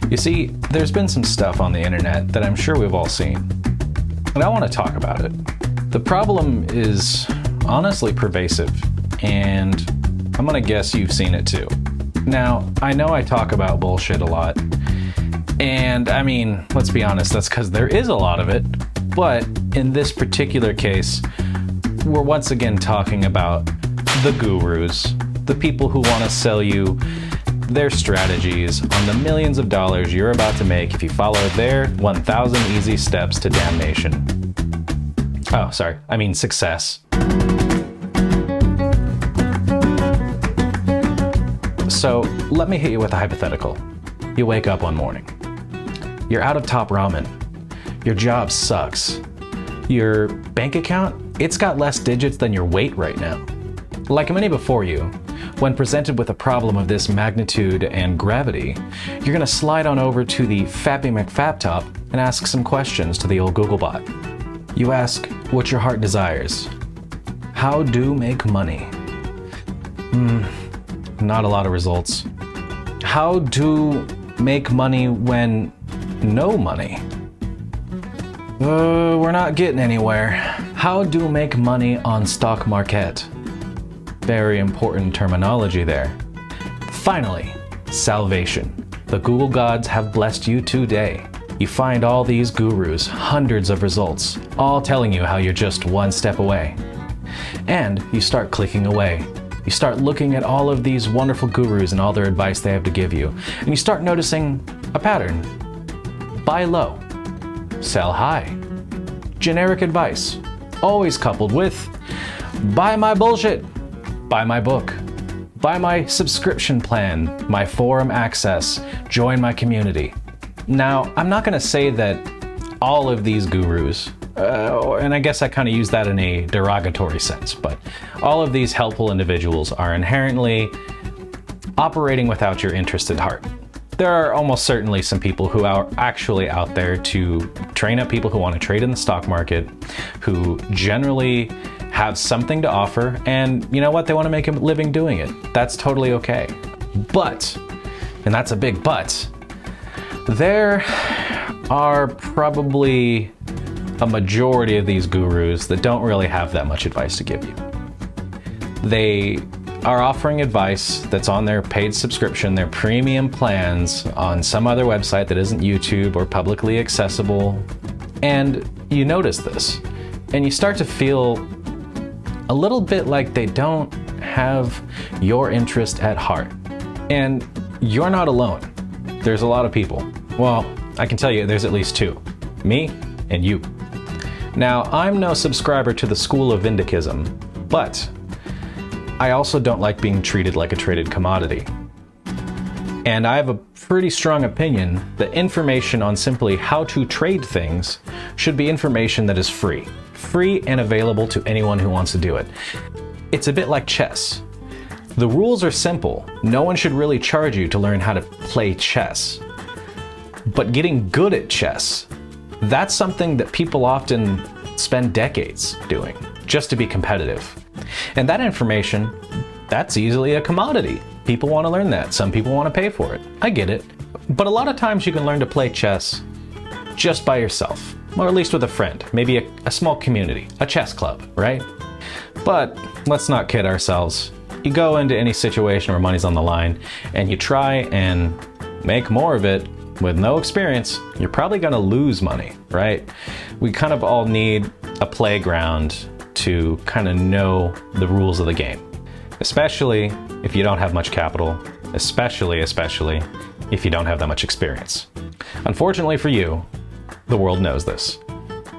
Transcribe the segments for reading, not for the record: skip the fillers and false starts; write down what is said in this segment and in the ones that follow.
You see, there's been some stuff on the internet that I'm sure we've all seen, and I want to talk about it. The problem is honestly pervasive, and I'm gonna guess you've seen it too. Now, I know I talk about bullshit a lot, and I mean, let's be honest, that's because there is a lot of it, but in this particular case, we're once again talking about the gurus, the people who want to sell you their strategies on the millions of dollars you're about to make if you follow their 1,000 easy steps to damnation. Oh, sorry, I mean success. So let me hit you with a hypothetical. You wake up one morning. You're out of top ramen. Your job sucks. Your bank account, it's got less digits than your weight right now. Like many before you, when presented with a problem of this magnitude and gravity, you're gonna slide on over to the Fappy McFaptop and ask some questions to the old Googlebot. You ask what your heart desires. How do make money? Not a lot of results. How do make money when no money? We're not getting anywhere. How do make money on stock market? Very important terminology there. Finally, salvation. The Google gods have blessed you today. You find all these gurus, hundreds of results, all telling you how you're just one step away. And you start clicking away. You start looking at all of these wonderful gurus and all their advice they have to give you, and you start noticing a pattern. Buy low, sell high. Generic advice, always coupled with buy my bullshit, buy my book, buy my subscription plan, my forum access, join my community. Now, I'm not gonna say that all of these gurus, and I guess I kind of use that in a derogatory sense, but all of these helpful individuals are inherently operating without your interest at heart. There are almost certainly some people who are actually out there to train up people who want to trade in the stock market, who generally have something to offer, and you know what, they want to make a living doing it. That's totally okay. But, and that's a big but, there are probably a majority of these gurus that don't really have that much advice to give you. They are offering advice that's on their paid subscription, their premium plans on some other website that isn't YouTube or publicly accessible. And you notice this, and you start to feel a little bit like they don't have your interest at heart. And you're not alone. There's a lot of people. Well, I can tell you there's at least two. Me and you. Now, I'm no subscriber to the school of Vindichism, but I also don't like being treated like a traded commodity. And I have a pretty strong opinion that information on simply how to trade things should be information that is free. Free and available to anyone who wants to do it. It's a bit like chess. The rules are simple. No one should really charge you to learn how to play chess. But getting good at chess, that's something that people often spend decades doing just to be competitive. And that information, that's easily a commodity. People want to learn that. Some people want to pay for it. I get it. But a lot of times you can learn to play chess just by yourself, or at least with a friend, maybe a small community, a chess club, right? But let's not kid ourselves. You go into any situation where money's on the line and you try and make more of it with no experience, you're probably gonna lose money, right? We kind of all need a playground to kind of know the rules of the game, especially if you don't have much capital, especially if you don't have that much experience. Unfortunately for you, the world knows this.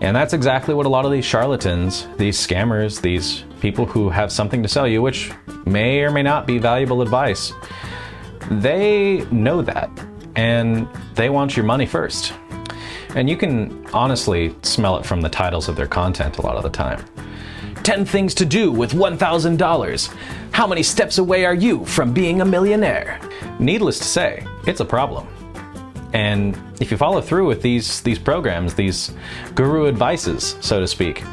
And that's exactly what a lot of these charlatans, these scammers, these people who have something to sell you, which may or may not be valuable advice, they know that. And they want your money first. And you can honestly smell it from the titles of their content a lot of the time. 10 things to do with $1,000. How many steps away are you from being a millionaire? Needless to say, it's a problem. And if you follow through with these programs, these guru advices, so to speak,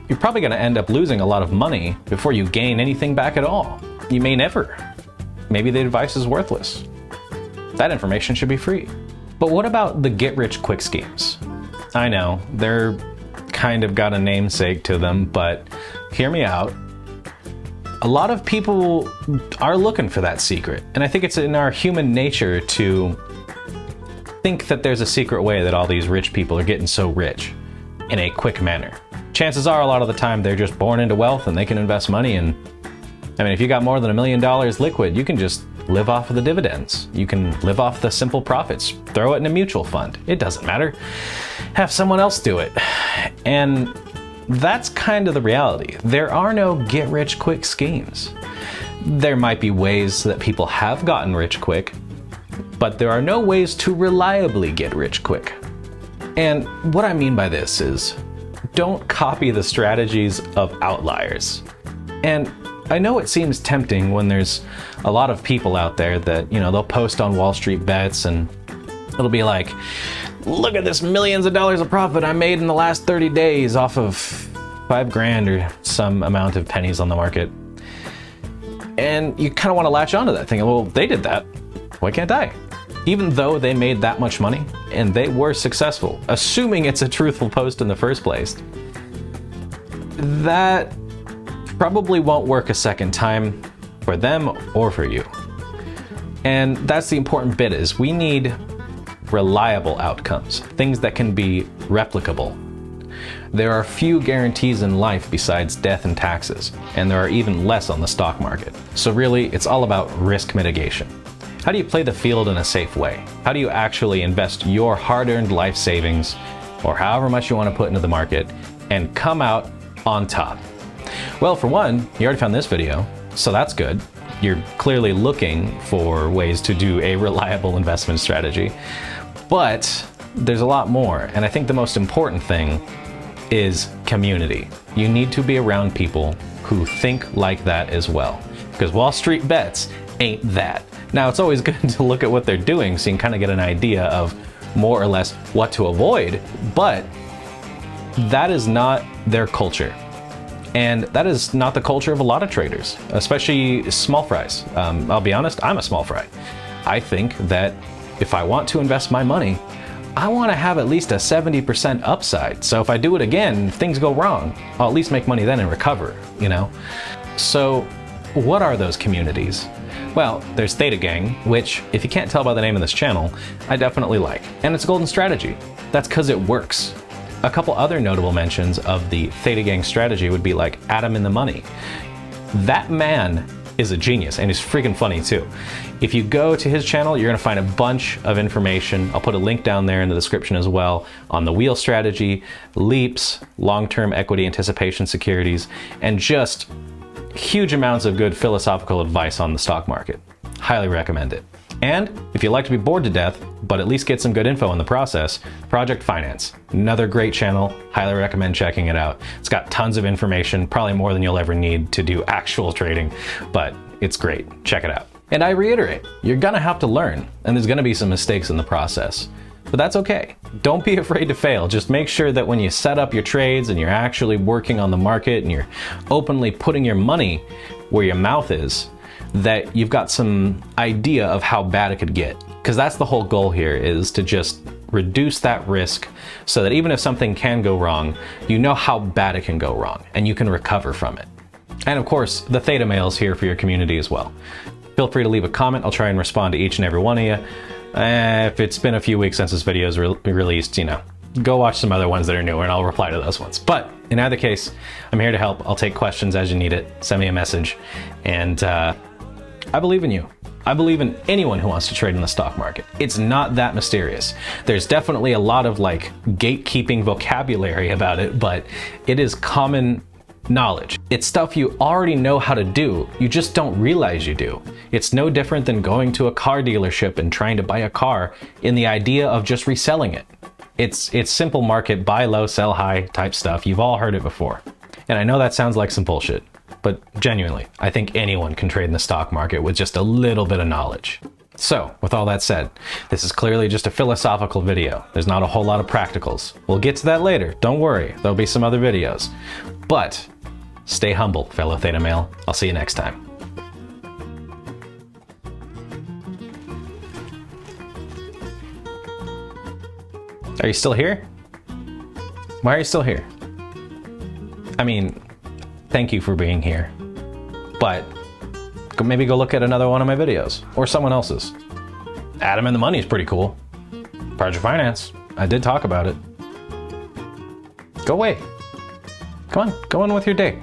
you're probably gonna end up losing a lot of money before you gain anything back at all. You may never. Maybe the advice is worthless. That information should be free. But what about the get-rich-quick schemes? I know, they're kind of got a namesake to them, but hear me out. A lot of people are looking for that secret, and I think it's in our human nature to think that there's a secret way that all these rich people are getting so rich in a quick manner. Chances are a lot of the time they're just born into wealth and they can invest money, and I mean, if you got more than $1 million liquid, you can just live off of the dividends. You can live off the simple profits, throw it in a mutual fund. It doesn't matter. Have someone else do it. And that's kind of the reality. There are no get-rich-quick schemes. There might be ways that people have gotten rich quick, but there are no ways to reliably get rich quick. And what I mean by this is, don't copy the strategies of outliers. And I know it seems tempting when there's a lot of people out there that, you know, they'll post on Wall Street Bets and it'll be like, look at this millions of dollars of profit I made in the last 30 days off of $5,000 or some amount of pennies on the market. And you kind of want to latch onto that, thinking, well, they did that. Why can't I? Even though they made that much money and they were successful, assuming it's a truthful post in the first place, that probably won't work a second time for them or for you. And that's the important bit, is we need reliable outcomes, things that can be replicable. There are few guarantees in life besides death and taxes, and there are even less on the stock market. So really, it's all about risk mitigation. How do you play the field in a safe way? How do you actually invest your hard-earned life savings, or however much you want to put into the market, and come out on top? Well, for one, you already found this video, so that's good. You're clearly looking for ways to do a reliable investment strategy. But there's a lot more, and I think the most important thing is community. You need to be around people who think like that as well, because Wall Street Bets ain't that. Now, it's always good to look at what they're doing so you can kind of get an idea of more or less what to avoid, but that is not their culture. And that is not the culture of a lot of traders, especially small fries. I'll be honest, I'm a small fry. I think that if I want to invest my money, I want to have at least a 70% upside. So if I do it again, if things go wrong, I'll at least make money then and recover, you know? So what are those communities? Well, there's ThetaGang, which, if you can't tell by the name of this channel, I definitely like. And it's a golden strategy. That's because it works. A couple other notable mentions of the ThetaGang strategy would be like InTheMoney. That man is a genius, and he's freaking funny too. If you go to his channel, you're gonna find a bunch of information. I'll put a link down there in the description as well on the wheel strategy, leaps, long-term equity anticipation securities, and just huge amounts of good philosophical advice on the stock market. Highly recommend it. And if you like to be bored to death, but at least get some good info in the process, Project Finance. Another great channel, highly recommend checking it out. It's got tons of information, probably more than you'll ever need to do actual trading, but it's great. Check it out. And I reiterate, you're gonna have to learn, and there's gonna be some mistakes in the process. But that's okay. Don't be afraid to fail. Just make sure that when you set up your trades and you're actually working on the market and you're openly putting your money where your mouth is, that you've got some idea of how bad it could get. Because that's the whole goal here, is to just reduce that risk so that even if something can go wrong, you know how bad it can go wrong and you can recover from it. And of course, the Theta Mail is here for your community as well. Feel free to leave a comment. I'll try and respond to each and every one of you. If it's been a few weeks since this video is released, you know, go watch some other ones that are newer and I'll reply to those ones. But in either case, I'm here to help. I'll take questions as you need it. Send me a message. And I believe in you. I believe in anyone who wants to trade in the stock market. It's not that mysterious. There's definitely a lot of like gatekeeping vocabulary about it, but it is common knowledge. It's stuff you already know how to do, you just don't realize you do. It's no different than going to a car dealership and trying to buy a car in the idea of just reselling it. It's simple market, buy low, sell high type stuff. You've all heard it before. And I know that sounds like some bullshit, but genuinely, I think anyone can trade in the stock market with just a little bit of knowledge. So, with all that said, this is clearly just a philosophical video. There's not a whole lot of practicals. We'll get to that later, don't worry, there'll be some other videos. But stay humble, fellow Theta Mail. I'll see you next time. Are you still here? Why are you still here? I mean, thank you for being here. But maybe go look at another one of my videos or someone else's. Adam and the Money is pretty cool. Project Finance, I did talk about it. Go away. Come on, go on with your day.